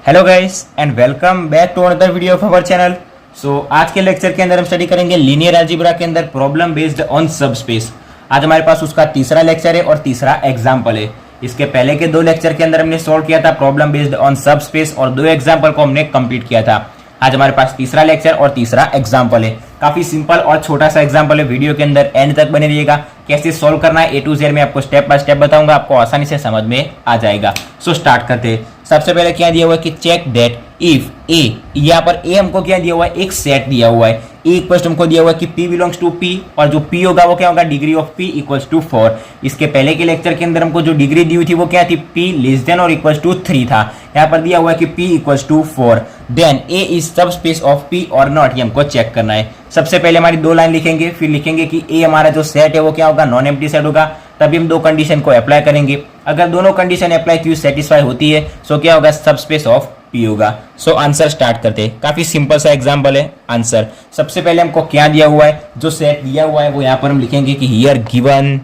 Hello guys and welcome back to another video of our channel. So आज के lecture के अंदर हम स्टडी करेंगे लीनियर अलजेब्रा के अंदर प्रॉब्लम बेस्ड ऑन सबस्पेस। आज हमारे पास उसका तीसरा लेक्चर है और तीसरा एग्जाम्पल है। इसके पहले के दो लेक्चर के अंदर हमने सॉल्व किया था प्रॉब्लम बेस्ड ऑन सबस्पेस और दो एग्जाम्पल को हमने कंप्लीट किया था। आज हमारे पास तीसरा लेक्चर और तीसरा एग्जाम्पल है। काफी सिंपल और छोटा सा एग्जाम्पल है। वीडियो के अंदर एंड तक बने रहिएगा। कैसे सॉल्व करना है A to Z में आपको स्टेप बाय स्टेप बताऊंगा, आपको आसानी से समझ में आ जाएगा। सो स्टार्ट करते हैं। सबसे पहले क्या दिया हुआ है कि चेक दैट इफ ए, यहाँ पर ए हमको क्या दिया हुआ है, एक सेट दिया हुआ है। ए इक्वल्स हमको दिया हुआ है कि P बिलोंग्स टू P और जो P होगा वो क्या होगा, degree of P equals to 4। इसके पहले के लेक्चर के अंदर हमको जो डिग्री दी हुई थी वो क्या थी, P लेस देन और इक्वल्स टू 3 था। यहाँ पर दिया हुआ है कि P equals to 4। Then A is subspace of P और नॉट, ये हमको चेक करना है। सबसे पहले हमारी दो लाइन लिखेंगे, फिर लिखेंगे कि A हमारा जो सेट है वो क्या होगा, नॉन एम्प्टी सेट होगा। तभी हम दो कंडीशन को अप्लाई करेंगे। अगर दोनों कंडीशन अप्लाई की सेटिस्फाई होती है सो क्या होगा, सब स्पेस ऑफ P होगा। सो आंसर स्टार्ट करते हैं। काफी सिंपल सा एग्जांपल है। आंसर सबसे पहले हमको क्या दिया हुआ है, जो सेट दिया हुआ है वो यहाँ पर हम लिखेंगे कि हियर गिवन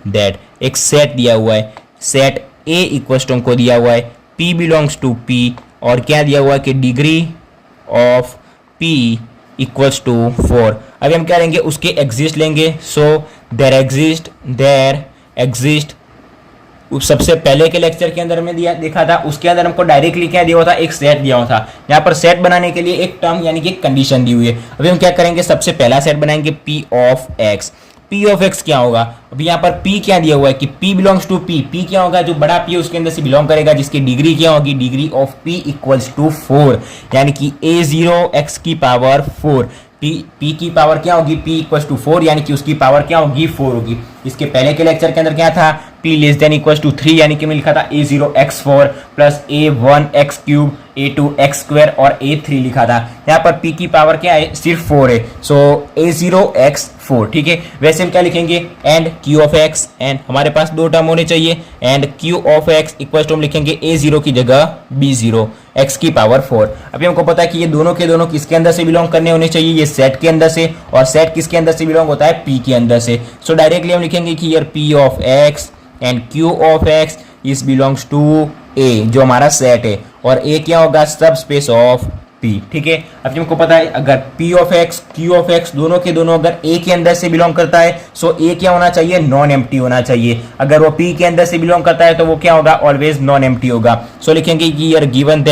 दैट एक सेट दिया हुआ है। सेट A इक्वल टू हमको दिया हुआ है P बिलोंग्स टू P और क्या दिया हुआ है कि degree of P equals to 4। अभी हम क्या लेंगे, उसके एग्जिस्ट लेंगे। सो देयर एग्जिस्ट सबसे पहले के लेक्चर के अंदर में देखा था, उसके अंदर हमको डायरेक्टली क्या दिया हुआ था, एक सेट दिया हुआ था। यहाँ पर सेट बनाने के लिए एक टर्म यानी कि एक कंडीशन दी हुई है। अभी हम क्या करेंगे, सबसे पहला सेट बनाएंगे P of X। P of X क्या होगा, अभी यहाँ पर P क्या दिया हुआ है कि P belongs to P। P क्या होगा, जो बड़ा P है उसके अंदर से बिलोंग करेगा, जिसकी डिग्री क्या होगी, degree of P equals to 4 यानी कि A0 X की पावर 4। P की पावर क्या होगी, P इक्वल्स टू 4 यानी कि उसकी पावर क्या होगी, 4 होगी। इसके पहले के लेक्चर के अंदर क्या था, P less than equals to 3 यानी कि मैं लिखा था A0 X4 plus A1 X3 A2 X2 और A3 लिखा था। यहाँ पर P की पावर क्या है, सिर्फ 4 है। सो A0 X4, ठीक है। वैसे हम क्या लिखेंगे, and Q of X, and हमारे पास दो टर्म होने चाहिए। And Q of X equals to हम लिखेंगे A0 की जगह B0 X की पावर 4। अभी हमको पता है कि ये दोनों के दोनों किसके अंदर से बिलोंग करने होने चाहिए, ये सेट के अंदर से, और सेट किसके अंदर से बिलोंग होता है, P के अंदर से। सो डायरेक्टली हम लिखेंगे कि here P of X and Q of X is belongs to A, जो हमारा सेट है, और A क्या होगा, सब स्पेस ऑफ P, ठीक है। अब हमको पता है अगर P of X Q of X दोनों के दोनों अगर A के अंदर से बिलोंग करता है सो A क्या होना चाहिए, नॉन एम्प्टी होना चाहिए। अगर वो P के अंदर से बिलोंग करता है तो वो क्या होगा, ऑलवेज नॉन एम्प्टी होगा। सो लिखेंगे कि हियर गिवन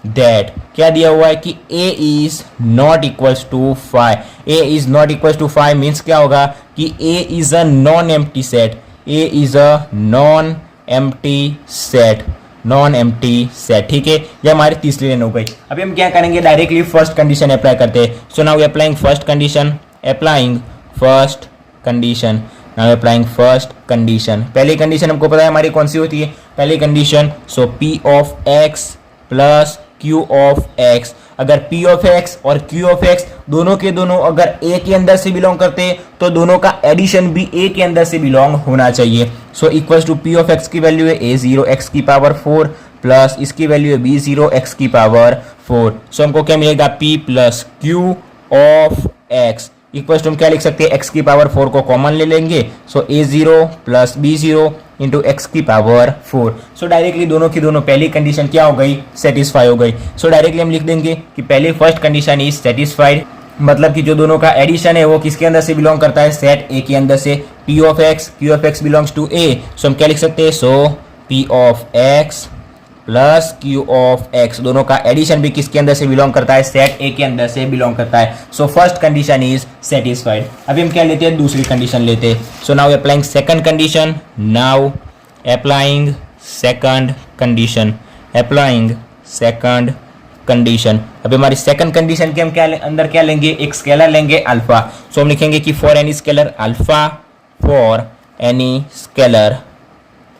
दैट क्या दिया हुआ है कि A is not equals to 5। A is not equals to 5 means क्या होगा कि A is a non empty set. A is a non empty set, ठीक है। ये हमारी तीसरी लाइन हो गई। अभी हम क्या करेंगे, डायरेक्टली फर्स्ट कंडीशन अप्लाई करते हैं। So now applying first condition. पहली कंडीशन हमको पता है हमारी कौन सी होती है, पहली condition. So P of X plus Q of X। अगर P ऑफ X और Q ऑफ X दोनों के दोनों अगर A के अंदर से बिलोंग करते हैं तो दोनों का एडिशन भी A के अंदर से बिलोंग होना चाहिए। So equals to P of X की वैल्यू है A0 X की पावर 4 प्लस इसकी वैल्यू है B0 X की पावर 4। सो हमको क्या मिलेगा, P plus Q of X equals to हम क्या लिख सकते हैं, X की पावर 4 को कॉमन ले लेंगे। सो A0 plus B0 into X की पावर 4। सो डायरेक्टली दोनों की दोनों पहली कंडीशन क्या हो गई, सेटिस्फाई हो गई। सो डायरेक्टली हम लिख देंगे कि पहले फर्स्ट कंडीशन इज सेटिस्फाइड, मतलब कि जो दोनों का एडिशन है वो किसके अंदर से बिलोंग करता है, सेट A के अंदर से। P of X Q of X belongs to A। So हम क्या लिख सकते हैं, so P of X plus Q of X दोनों का एडिशन भी किसके अंदर से बिलोंग करता है, सेट A के अंदर से बिलोंग करता है। So first condition is satisfied. अभी हम क्या लेते हैं, दूसरी कंडीशन लेते हैं। So now applying second condition. अभी हमारी सेकंड कंडीशन के हम क्या अंदर क्या लेंगे, एक स्केलर लेंगे अल्फा। सो हम लिखेंगे कि for any scalar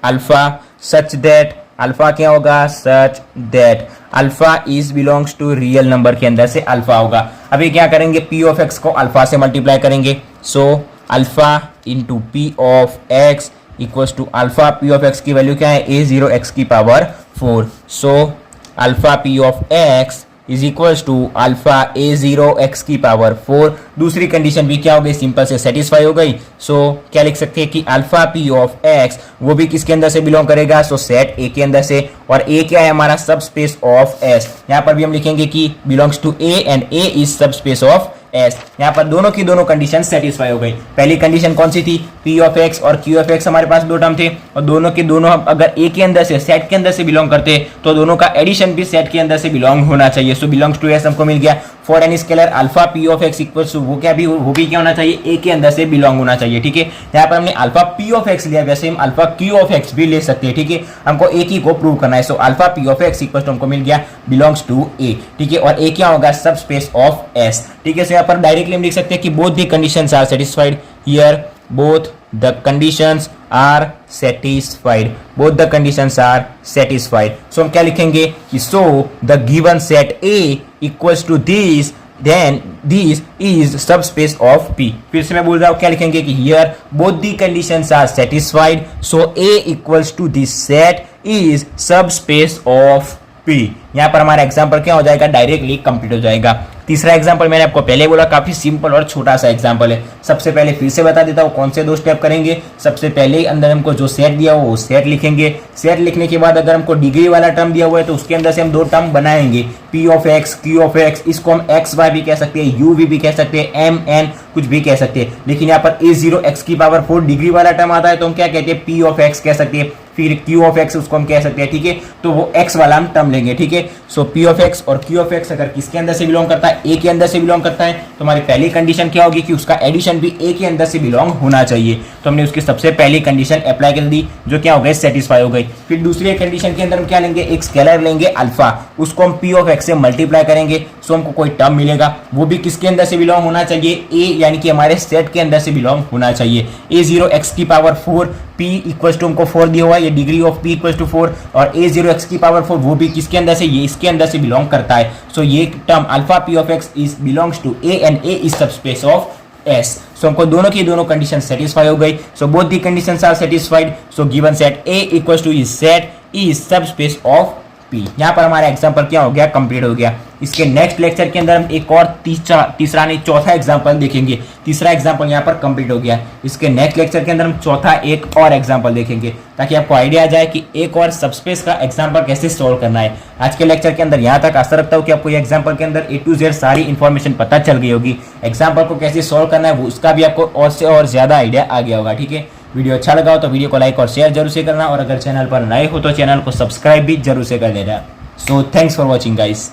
alpha such that, alpha क्या होगा, such that alpha is belongs to real number के अंदर से अल्फा होगा। अभी क्या करेंगे, P ऑफ X को अल्फा से मल्टीप्लाई करेंगे। So alpha into P of X equals to alpha P of X की वैल्यू क्या है, A0 X की power 4। So alpha P of X is equals to alpha a0 x की power 4। दूसरी condition भी क्या हो गई, सिंपल से सेटिस्फाई हो गई। सो क्या लिख सकते हैं कि अल्फा p ऑफ x वो भी किसके अंदर से बिलोंग करेगा, सो सेट A के अंदर से। और A क्या है हमारा, सब स्पेस ऑफ S। यहाँ पर भी हम लिखेंगे कि belongs to A and A is subspace of S। यहाँ पर दोनों की दोनों कंडीशन सेटिस्फाई हो गई। पहली कंडीशन कौन सी थी, P ऑफ x और Q ऑफ x, हमारे पास दो टर्म थे और दोनों के दोनों हम अगर A के अंदर से सेट के अंदर से बिलोंग करते तो दोनों का एडिशन भी सेट के अंदर से बिलोंग होना चाहिए। सो बिलोंग्स टू S हमको मिल गया। For an scalar alpha P of x equals to वो भी क्या होना चाहिए, A के अंदर से बिलोंग होना चाहिए। ठीक है, यहाँ पर हमने अल्फा P ऑफ x लिया, वैसे हम अल्फा Q ऑफ x भी ले सकते हैं। ठीक है, हमको एक ही को प्रूव करना है। So alpha P of x equals to हमको मिल गया बिलोंग्स टू A। ठीक है, और A क्या होगा, सब स्पेस ऑफ S। ठीक है, सो यहाँ पर डायरेक्टली हम लिख सकते हैं कि both the conditions are satisfied here, both the conditions are satisfied, both the conditions are satisfied। so हम क्या लिखेंगे कि so the given set A equals to this, then this is subspace of P। फिर से मैं बोल रहा हूँ, क्या लिखेंगे कि here both the conditions are satisfied, so A equals to this set is subspace of P। यहाँ पर हमारा एग्जाम्पल क्या हो जाएगा, डायरेक्टली कंप्लीट हो जाएगा। तीसरा एग्जाम्पल मैंने आपको पहले बोला, काफी सिंपल और छोटा सा एग्जाम्पल है। सबसे पहले फिर से बता देता हूँ कौन से दो स्टेप करेंगे। सबसे पहले अंदर हमको जो सेट दिया हुआ वो सेट लिखेंगे। सेट लिखने के बाद अगर हमको डिग्री वाला टर्म दिया हुआ है तो उसके अंदर से हम दो टर्म बनाएंगे, P of x, Q of x। इसको हम एक्स वाई भी कह सकते हैं, U भी कह सकते हैं, M N कुछ भी कह सकते हैं। लेकिन यहाँ पर A0 x की पावर 4 डिग्री वाला टर्म आता है तो हम क्या कहते हैं, P ऑफ x कह सकते हैं। फिर Q ऑफ x उसको हम कह सकते हैं। ठीक है, तो वो x वाला हम टर्म लेंगे। ठीक है, सो P ऑफ x और Q ऑफ x अगर किसके अंदर से बिलोंग करता है, A के अंदर से बिलोंग करता है, तो हमारी पहली कंडीशन क्या होगी कि उसका एडिशन भी A के अंदर से बिलोंग होना चाहिए। तो हमने उसकी सबसे पहली कंडीशन अप्लाई कर दी, जो क्या हो गई, सेटिस्फाई हो गई। फिर दूसरी कंडीशन के अंदर हम क्या लेंगे, एक स्केलर लेंगे अल्फा, उसको हम P ऑफ x से मल्टीप्लाई करेंगे, सो हमको कोई टर्म मिलेगा, वो भी किसके अंदर से बिलोंग होना चाहिए, A यानी कि हमारे सेट के अंदर से बिलोंग होना चाहिए। A0 x की पावर 4, P इक्वल्स टू हमको 4 दिया हुआ है, ये degree of P equals to 4, और A0 x की पावर 4 वो भी किसके अंदर से, ये इसके अंदर से बिलोंग करता है। सो ये term alpha P of x is belongs to A and A is subspace of S। So हमको दोनों की दोनों कंडीशन सेटिस्फाई हो गई। So both the conditions are satisfied, so given set A equals to is set is subspace of P। यहाँ पर हमारा example क्या हो गया, कंप्लीट हो गया। इसके नेक्स्ट लेक्चर के अंदर हम एक और तीसरा नहीं चौथा एग्जांपल देखेंगे। तीसरा एग्जांपल यहाँ पर कंप्लीट हो गया। इसके नेक्स्ट लेक्चर के अंदर हम चौथा एक और एग्जांपल देखेंगे, ताकि आपको आइडिया आ जाए कि एक और सबस्पेस का एग्जांपल कैसे सोल्व करना है। आज के लेक्चर के अंदर यहाँ तक। आशा रखता हूँ कि आपको ये एग्जांपल के अंदर A to Z सारी इन्फॉर्मेशन पता चल गई होगी। एग्जाम्पल को कैसे सोल्व करना है वो उसका भी आपको और से और ज्यादा आइडिया आ गया होगा। ठीक है, वीडियो अच्छा लगा हो तो वीडियो को लाइक और शेयर जरूर से करना, और अगर चैनल पर नए हो तो चैनल को सब्सक्राइब भी जरूर से कर देना। So thanks for watching guys.